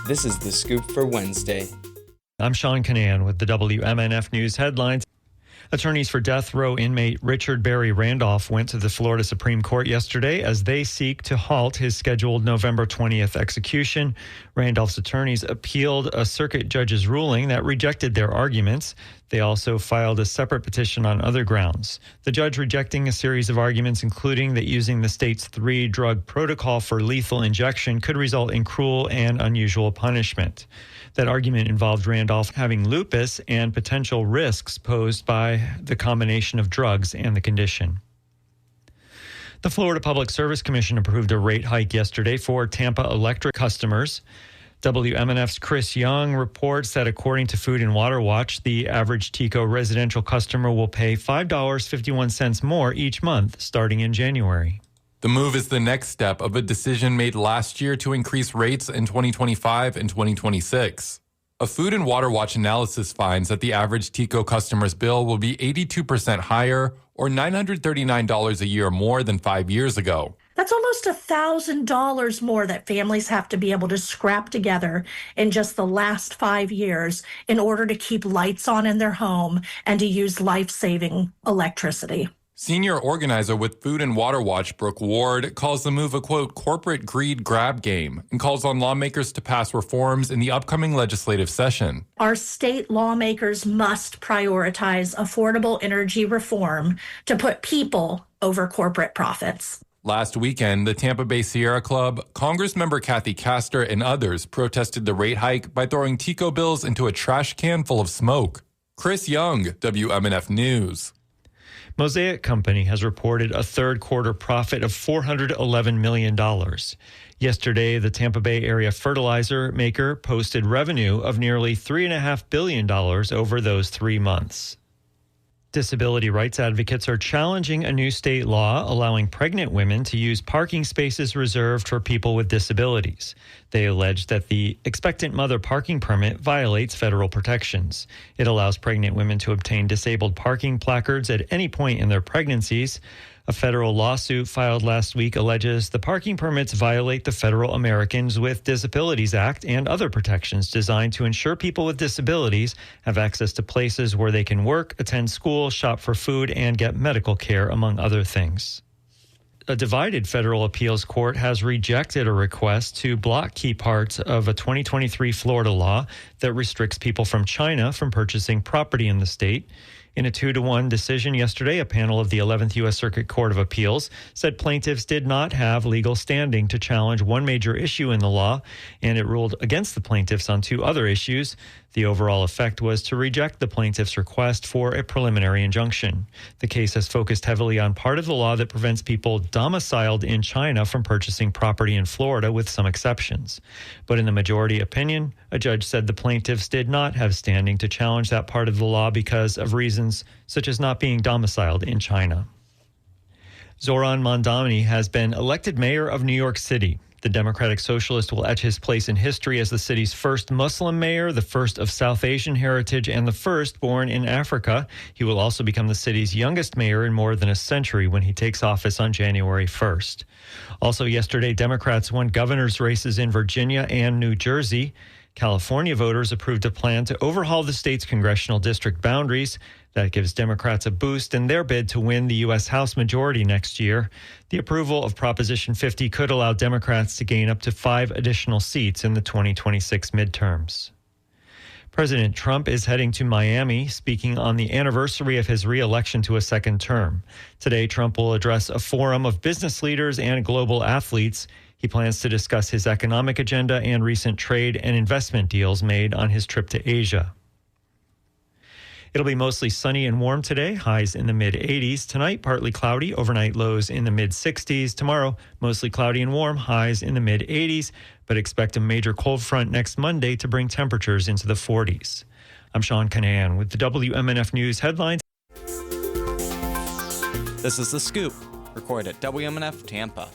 This is The Scoop for Wednesday. I'm Sean Canan with the WMNF News headlines. Attorneys for death row inmate Richard Barry Randolph went to the Florida Supreme Court yesterday as they seek to halt his scheduled November 20th execution. Randolph's attorneys appealed a circuit judge's ruling that rejected their arguments. They also filed a separate petition on other grounds. The judge rejecting a series of arguments, including that using the state's 3-drug protocol for lethal injection could result in cruel and unusual punishment. That argument involved Randolph having lupus and potential risks posed by the combination of drugs and the condition. The Florida Public Service Commission approved a rate hike yesterday for Tampa Electric customers. WMNF's Chris Young reports that according to Food and Water Watch, the average TECO residential customer will pay $5.51 more each month starting in January. The move is the next step of a decision made last year to increase rates in 2025 and 2026. A Food and Water Watch analysis finds that the average TECO customer's bill will be 82% higher or $939 a year more than 5 years ago. That's almost $1,000 more that families have to be able to scrap together in just the last 5 years in order to keep lights on in their home and to use life-saving electricity. Senior organizer with Food and Water Watch, Brooke Ward, calls the move a, quote, corporate greed grab game and calls on lawmakers to pass reforms in the upcoming legislative session. Our state lawmakers must prioritize affordable energy reform to put people over corporate profits. Last weekend, the Tampa Bay Sierra Club, Congressmember Kathy Castor, and others protested the rate hike by throwing TECO bills into a trash can full of smoke. Chris Young, WMNF News. Mosaic Company has reported a third quarter profit of $411 million. Yesterday, the Tampa Bay area fertilizer maker posted revenue of nearly $3.5 billion over those 3 months. Disability rights advocates are challenging a new state law allowing pregnant women to use parking spaces reserved for people with disabilities. They allege that the expectant mother parking permit violates federal protections. It allows pregnant women to obtain disabled parking placards at any point in their pregnancies. A federal lawsuit filed last week alleges the parking permits violate the Federal Americans with Disabilities Act and other protections designed to ensure people with disabilities have access to places where they can work, attend school, shop for food, and get medical care, among other things. A divided federal appeals court has rejected a request to block key parts of a 2023 Florida law that restricts people from China from purchasing property in the state. In a 2-1 decision yesterday, a panel of the 11th U.S. Circuit Court of Appeals said plaintiffs did not have legal standing to challenge one major issue in the law, and it ruled against the plaintiffs on 2 other issues. The overall effect was to reject the plaintiffs' request for a preliminary injunction. The case has focused heavily on part of the law that prevents people domiciled in China from purchasing property in Florida, with some exceptions. But in the majority opinion, a judge said the plaintiffs did not have standing to challenge that part of the law because of reasons such as not being domiciled in China. Zoran Mondani has been elected mayor of New York City. The Democratic Socialist will etch his place in history as the city's first Muslim mayor, the first of South Asian heritage, and the first born in Africa. He will also become the city's youngest mayor in more than a century when he takes office on January 1st. Also yesterday, Democrats won governor's races in Virginia and New Jersey. California voters approved a plan to overhaul the state's congressional district boundaries. That gives Democrats a boost in their bid to win the U.S. House majority next year. The approval of Proposition 50 could allow Democrats to gain up to 5 additional seats in the 2026 midterms. President Trump is heading to Miami, speaking on the anniversary of his re-election to a second term. Today, Trump will address a forum of business leaders and global athletes. He plans to discuss his economic agenda and recent trade and investment deals made on his trip to Asia. It'll be mostly sunny and warm today, highs in the mid-80s. Tonight, partly cloudy, overnight lows in the mid-60s. Tomorrow, mostly cloudy and warm, highs in the mid-80s, but expect a major cold front next Monday to bring temperatures into the 40s. I'm Sean Canan with the WMNF News headlines. This is The Scoop, recorded at WMNF Tampa.